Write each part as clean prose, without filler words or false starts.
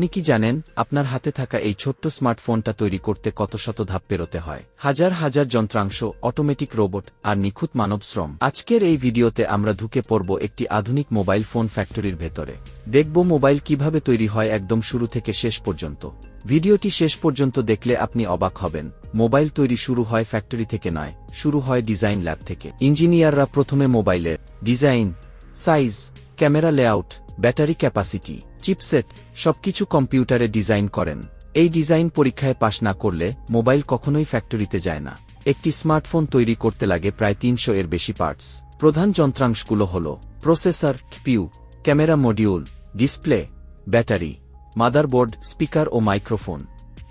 আপনি কি জানেন আপনার হাতে থাকা এই ছোট্ট স্মার্টফোনটা তৈরি করতে কত শত ধাপ পেরোতে হয়? হাজার হাজার যন্ত্রাংশ, অটোমেটিক রোবট আর নিখুঁত মানব শ্রম। আজকের এই ভিডিওতে আমরা ঢুকে পড়ব একটি আধুনিক মোবাইল ফোন ফ্যাক্টরির ভেতরে। দেখব মোবাইল কিভাবে তৈরি হয় একদম শুরু থেকে শেষ পর্যন্ত। ভিডিওটি শেষ পর্যন্ত দেখলে আপনি অবাক হবেন। মোবাইল তৈরি শুরু হয় ফ্যাক্টরি থেকে নয়, শুরু হয় ডিজাইন ল্যাব থেকে। ইঞ্জিনিয়াররা প্রথমে মোবাইলের design, size, camera layout, battery capacity, chipset সবকিছু কম্পিউটারে ডিজাইন করেন। এই ডিজাইন পরীক্ষায় পাশ না করলে মোবাইল কখনোই ফ্যাক্টরিতে যায় না। একটি স্মার্টফোন তৈরি করতে লাগে প্রায় ৩০০ এর বেশি পার্টস। প্রধান যন্ত্রাংশগুলো হল processor, CPU, camera module, display, battery, motherboard, speaker ও মাইক্রোফোন।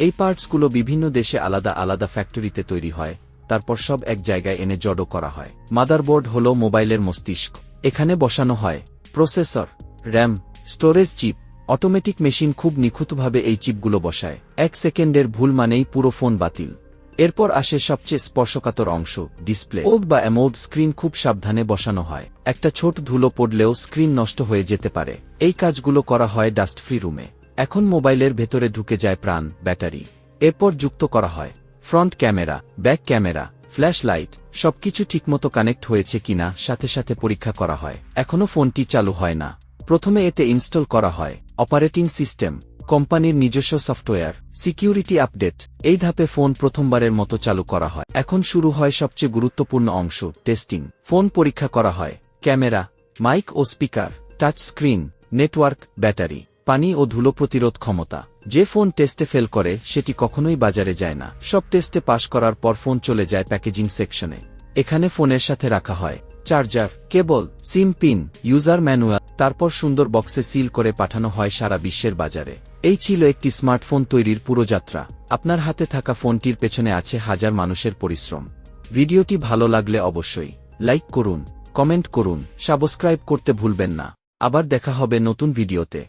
এই পার্টসগুলো বিভিন্ন দেশে আলাদা আলাদা ফ্যাক্টরিতে তৈরি হয়, তারপর সব এক জায়গায় এনে জড়ো করা হয়। মাদারবোর্ড হল মোবাইলের মস্তিষ্ক। এখানে বসানো হয় processor, RAM, storage chip. Automatic machine খুব নিখুঁতভাবে এই চিপগুলো বসায়। ১ সেকেন্ডের ভুল মানেই পুরো ফোন বাতিল। এরপর আসে সবচেয়ে স্পর্শকাতর অংশ, ডিসপ্লে। ওড বা অ্যামোল্ড স্ক্রিন খুব সাবধানে বসানো হয়। একটা ছোট ধুলো পড়লেও স্ক্রিন নষ্ট হয়ে যেতে পারে। এই কাজগুলো করা হয় ডাস্ট ফ্রি রুমে। এখন মোবাইলের ভেতরে ঢুকে যায় প্রাণ, ব্যাটারি। এরপর যুক্ত করা হয় front camera, back camera, flash light. সবকিছু ঠিকমতো কানেক্ট হয়েছে কিনা সাথে সাথে পরীক্ষা করা হয়। এখনও ফোনটি চালু হয় না। প্রথমে এতে ইনস্টল করা হয় অপারেটিং সিস্টেম, কোম্পানির নিজস্ব সফটওয়্যার, সিকিউরিটি আপডেট। এই ধাপে ফোন প্রথমবারের মতো চালু করা হয়। এখন শুরু হয় সবচেয়ে গুরুত্বপূর্ণ অংশ, টেস্টিং। ফোন পরীক্ষা করা হয় ক্যামেরা, মাইক ও speaker, touch screen, network, battery, পানি ও ধুলো প্রতিরোধ ক্ষমতা। যে ফোন টেস্টে ফেল করে সেটি কখনোই বাজারে যায় না। সব টেস্টে পাশ করার পর ফোন চলে যায় প্যাকেজিং সেকশনে। এখানে ফোনের সাথে রাখা হয় চার্জার, কেবল, সিম পিন, ইউজার ম্যানুয়াল। তারপর সুন্দর বক্সে সিল করে পাঠানো হয় সারা বিশ্বের বাজারে। এই ছিল একটি স্মার্টফোন তৈরির পুরো যাত্রা। আপনার হাতে থাকা ফোনটির পেছনে আছে হাজার মানুষের পরিশ্রম। ভিডিওটি ভালো লাগলে অবশ্যই লাইক করুন, কমেন্ট করুন, সাবস্ক্রাইব করতে ভুলবেন না। আবার দেখা হবে নতুন ভিডিওতে।